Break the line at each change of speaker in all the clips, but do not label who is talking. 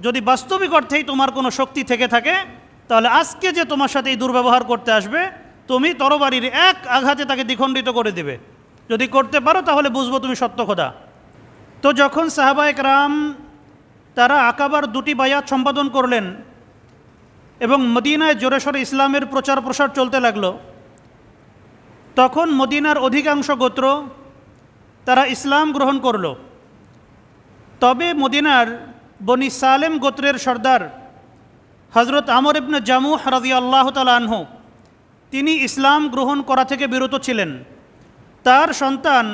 যদি বাস্তবিক অর্থেই তোমার কোনো শক্তি থেকে থাকে তাহলে আজকে যে তোমার সাথে এই দুর্ব্যবহার করতে আসবে তুমি তরবারির এক আঘাতে তাকে দ্বিখণ্ডিত করে দেবে। যদি করতে পারো তাহলে বুঝবো তুমি সত্য খোদা। তো যখন সাহাবায়ে কেরাম তারা আকাবার 2টি বায়াত সম্পাদন করলেন এবং মদিনায় জোরেশোরে ইসলামের প্রচার প্রসার চলতে লাগলো, তখন মদিনার অধিকাংশ গোত্র তারা ইসলাম গ্রহণ করল। তবে মদিনার বনি সালেম গোত্রের সর্দার হজরত আমর ইবনে জামুহ রাদিয়াল্লাহু তাআলা আনহু তিনি ইসলাম গ্রহণ করা থেকে বিরত ছিলেন। তার সন্তান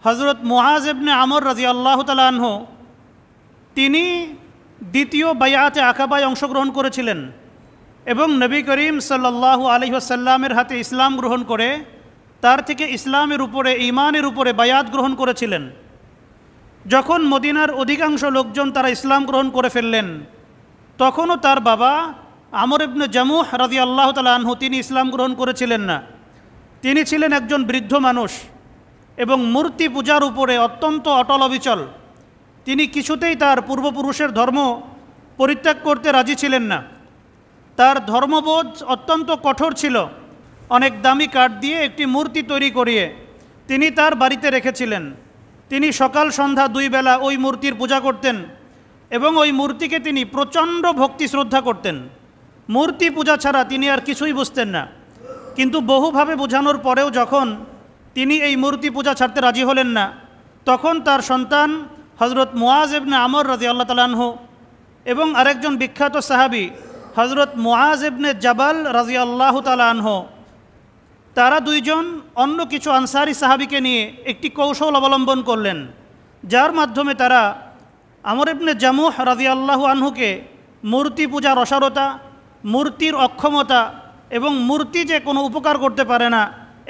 হজরত মুআজ ইবনে আমর রাদিয়াল্লাহু তাআলা আনহু তিনি দ্বিতীয় বায়াতে আকাবায় অংশগ্রহণ করেছিলেন এবং নবী করিম সাল্লাল্লাহু আলাইহি ওয়াসাল্লামের হাতে ইসলাম গ্রহণ করে তার থেকে ইসলামের উপরে ঈমানের উপরে বায়াত গ্রহণ করেছিলেন। যখন মদিনার অধিকাংশ লোকজন তারা ইসলাম গ্রহণ করে ফেললেন তখনও তার বাবা আমর ইবনে জামুহ রাদিয়াল্লাহু তাআলা আনহু তিনি ইসলাম গ্রহণ করেছিলেন না। তিনি ছিলেন একজন বৃদ্ধ মানুষ এবং মূর্তি পূজার উপরে অত্যন্ত অটল অবিচল। তিনি কিছুতেই তার পূর্বপুরুষের ধর্ম পরিত্যাগ করতে রাজি ছিলেন না। তার ধর্মবোধ অত্যন্ত কঠোর ছিল। অনেক দামি কাঠ দিয়ে একটি মূর্তি তৈরি করিয়ে তিনি তার বাড়িতে রেখেছিলেন। তিনি সকাল সন্ধ্যা 2 বেলা ওই মূর্তির পূজা করতেন এবং ওই মূর্তিকে তিনি প্রচণ্ড ভক্তি শ্রদ্ধা করতেন। মূর্তি পূজা ছাড়া তিনি আর কিছুই বুঝতেন না। কিন্তু বহুভাবে বোঝানোর পরেও যখন তিনি এই মূর্তি পূজা ছাড়তে রাজি হলেন না, তখন তার সন্তান হজরত মুআজ ইবনে আমর রাদিয়াল্লাহু তাআলা আনহু এবং আরেকজন বিখ্যাত সাহাবী হজরত মুআজ ইবনে জাবাল রাদিয়াল্লাহু তাআলা আনহু তারা দুইজন অন্য কিছু আনসারি সাহাবীকে নিয়ে একটি কৌশল অবলম্বন করলেন, যার মাধ্যমে তারা আমর ইবনে জামুহ রাদিয়াল্লাহু আনহুকে মূর্তি পূজার অসারতা, মূর্তির অক্ষমতা এবং মূর্তি যে কোনো উপকার করতে পারে না,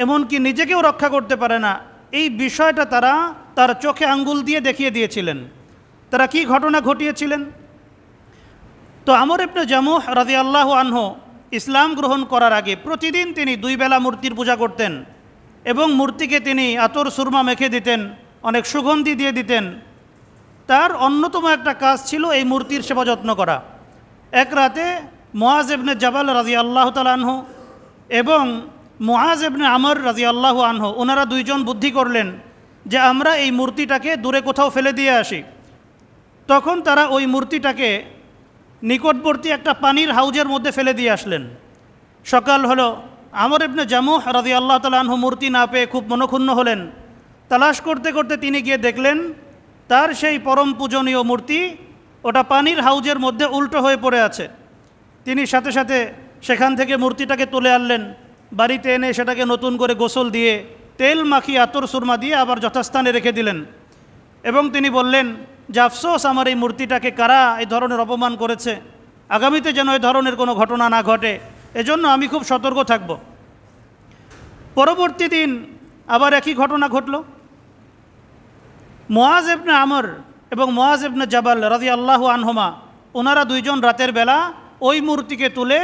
এমনকি নিজেকেও রক্ষা করতে পারে না, এই বিষয়টা তারা তার চোখে আঙ্গুল দিয়ে দেখিয়ে দিয়েছিলেন। তারা কি ঘটনা ঘটিয়েছিলেন? তো আমর ইবনে জামুহ রাদিয়াল্লাহু আনহু ইসলাম গ্রহণ করার আগে প্রতিদিন তিনি 2 বেলা মূর্তির পূজা করতেন এবং মূর্তিকে তিনি আতর সুরমা মেখে দিতেন, অনেক সুগন্ধি দিয়ে দিতেন। তার অন্যতম একটা কাজ ছিল এই মূর্তির সেবা যত্ন করা। এক রাতে মুআজ ইবনে জাবাল রাদিয়াল্লাহু তাআলা আনহু এবং মুআজ ইবনে আমর রাদিয়াল্লাহু আনহু ওনারা দুইজন বুদ্ধি করলেন যে আমরা এই মূর্তিটাকে দূরে কোথাও ফেলে দিয়ে আসি। তখন তারা ওই মূর্তিটাকে নিকটবর্তী একটা পানির হাউজের মধ্যে ফেলে দিয়ে আসলেন। সকাল হলো, আমর ইবনে জামুহ রাদিয়াল্লাহু তাআলা আনহু মূর্তি না পেয়ে খুব মনক্ষুণ্ণ হলেন। তালাশ করতে করতে তিনি গিয়ে দেখলেন তার সেই পরম পূজনীয় মূর্তি ওটা পানির হাউজের মধ্যে উল্টো হয়ে পড়ে আছে। তিনি সাথে সাথে সেখান থেকে মূর্তিটাকে তুলে আনলেন, বাড়িতে এনে সেটাকে নতুন করে গোসল দিয়ে তেল মাখিয়ে আতর সুরমা দিয়ে আবার যথাস্থানে রেখে দিলেন এবং তিনি বললেন যে আফসোস আমার এই মূর্তিটাকে কারা এই ধরনের অপমান করেছে, আগামীতে যেন এই ধরনের কোনো ঘটনা না ঘটে, এজন্য আমি খুব সতর্ক থাকব। পরবর্তী দিন আবার একই ঘটনা ঘটল। মুআজ ইবনে আমর এবং মুআজ ইবনে জাবাল রাদিয়াল্লাহু আনহুমা ওনারা দুইজন রাতের বেলা ওই মূর্তিকে তুলে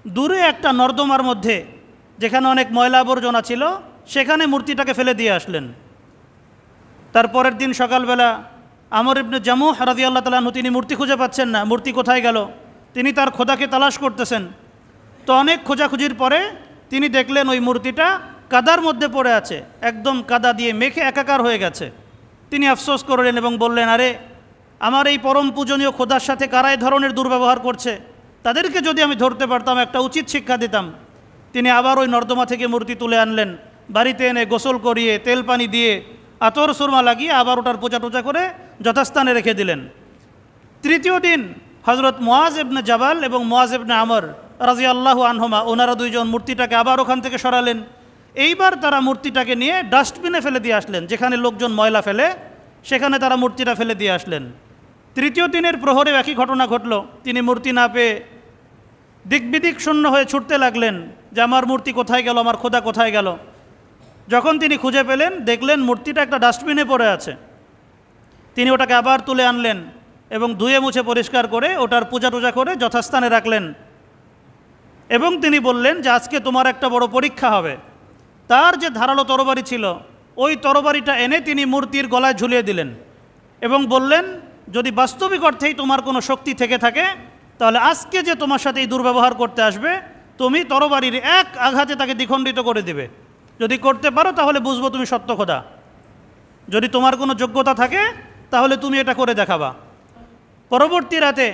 দূরে একটা নর্দমার মধ্যে, যেখানে অনেক ময়লা আবর্জনা ছিল, সেখানে মূর্তিটাকে ফেলে দিয়ে আসলেন। তারপরের দিন সকালবেলা আমর ইবনে জামুহ রাদিয়াল্লাহু তাআলা আনহু তিনি মূর্তি খুঁজে পাচ্ছেন না, মূর্তি কোথায় গেল, তিনি তার খোদাকে তালাশ করতেছেন। তো অনেক খোঁজাখুঁজির পরে তিনি দেখলেন ওই মূর্তিটা কাদার মধ্যে পড়ে আছে, একদম কাদা দিয়ে মেখে একাকার হয়ে গেছে। তিনি আফসোস করলেন এবং বললেন, আরে আমার এই পরম পূজনীয় খোদার সাথে কারা এই ধরনের দুর্ব্যবহার করছে, তাদেরকে যদি আমি ধরতে পারতাম, একটা উচিত শিক্ষা দিতাম। তিনি আবার ওই নর্দমা থেকে মূর্তি তুলে আনলেন, বাড়িতে এনে গোসল করিয়ে তেল পানি দিয়ে আতর সুরমা লাগিয়ে আবার ওটার পূজা টুজা করে যথাস্থানে রেখে দিলেন। তৃতীয় দিন হজরত মুআজ ইবনে জাবাল এবং মুআজ ইবনে আমর রাদিয়াল্লাহু আনহুমা ওনারা দুইজন মূর্তিটাকে আবার ওখান থেকে সরালেন। এইবার তারা মূর্তিটাকে নিয়ে ডাস্টবিনে ফেলে দিয়ে আসলেন, যেখানে লোকজন ময়লা ফেলে সেখানে তারা মূর্তিটা ফেলে দিয়ে আসলেন। তৃতীয় দিনের প্রহরেও একই ঘটনা ঘটল। তিনি মূর্তি না পেয়ে দিকবিদিক শূন্য হয়ে ছুটতে লাগলেন যে আমার মূর্তি কোথায় গেল, আমার খোদা কোথায় গেল। যখন তিনি খুঁজে পেলেন, দেখলেন মূর্তিটা একটা ডাস্টবিনে পড়ে আছে। তিনি ওটাকে আবার তুলে আনলেন এবং ধুয়ে মুছে পরিষ্কার করে ওটার পূজা টুজা করে যথাস্থানে রাখলেন এবং তিনি বললেন যে আজকে তোমার একটা বড় পরীক্ষা হবে। তার যে ধারালো তরবারি ছিল, ওই তরবারিটা এনে তিনি মূর্তির গলায় ঝুলিয়ে দিলেন এবং বললেন যদি বাস্তবিক অর্থেই তোমার কোনো শক্তি থেকে থাকে তাহলে আজকে যে তোমার সাথে এই দুর্ব্যবহার করতে আসবে তুমি তরবারির এক আঘাতে তাকে দ্বিখণ্ডিত করে দেবে। যদি করতে পারো তাহলে বুঝবো তুমি সত্য খোদা। যদি তোমার কোনো যোগ্যতা থাকে তাহলে তুমি এটা করে দেখাবা। পরবর্তী রাতে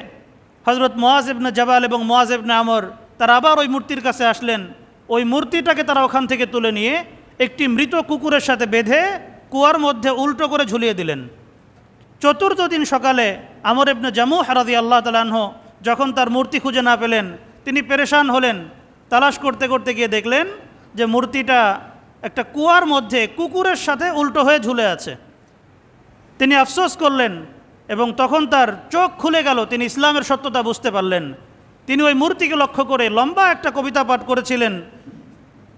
হজরত মুআজ ইবনে জাবাল এবং মুআজ ইবনে আমর তারা আবার ওই মূর্তির কাছে আসলেন। ওই মূর্তিটাকে তারা ওখান থেকে তুলে নিয়ে একটি মৃত কুকুরের সাথে বেঁধে কুয়ার মধ্যে উল্টো করে ঝুলিয়ে দিলেন। চতুর্থ দিন সকালে আমর ইবনে জামুহ রাদিয়াল্লাহু তাআলা আনহু যখন তার মূর্তি খুঁজে না পেলেন তিনি পেরেশান হলেন। তালাশ করতে করতে গিয়ে দেখলেন যে মূর্তিটা একটা কুয়ার মধ্যে কুকুরের সাথে উল্টো হয়ে ঝুলে আছে। তিনি আফসোস করলেন এবং তখন তার চোখ খুলে গেল, তিনি ইসলামের সত্যতা বুঝতে পারলেন। তিনি ওই মূর্তিকে লক্ষ্য করে লম্বা একটা কবিতা পাঠ করেছিলেন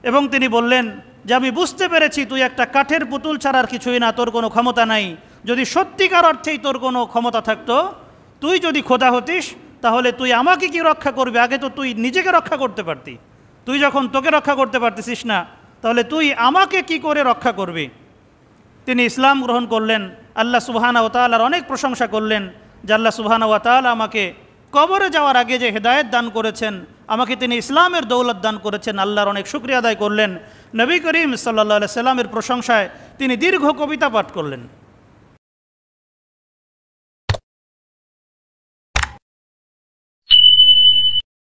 এবং তিনি বললেন যে আমি বুঝতে পেরেছি তুই একটা কাঠের পুতুল ছাড়ার কিছুই না, তোর কোনো ক্ষমতা নাই। যদি সত্যিকার অর্থেই তোর কোনো ক্ষমতা থাকতো, তুই যদি খোদা হতিস তাহলে তুই আমাকে কি রক্ষা করবি? আগে তো তুই নিজেকে রক্ষা করতে পারতি। তুই যখন তোকে রক্ষা করতে পারতেছিস না তাহলে তুই আমাকে কি করে রক্ষা করবি? তিনি ইসলাম গ্রহণ করলেন। আল্লাহ সুবহানাহু ওয়া তাআলার অনেক প্রশংসা করলেন যে আল্লাহ সুবহানাহু ওয়া তাআলা আমাকে কবরে যাওয়ার আগে যে হেদায়েত দান করেছেন, আমাকে তিনি ইসলামের দৌলত দান করেছেন, আল্লাহর অনেক শুকরিয়া আদায় করলেন। নবী করিম সাল্লাল্লাহু আলাইহি সাল্লামের প্রশংসায় তিনি দীর্ঘ কবিতা পাঠ করলেন।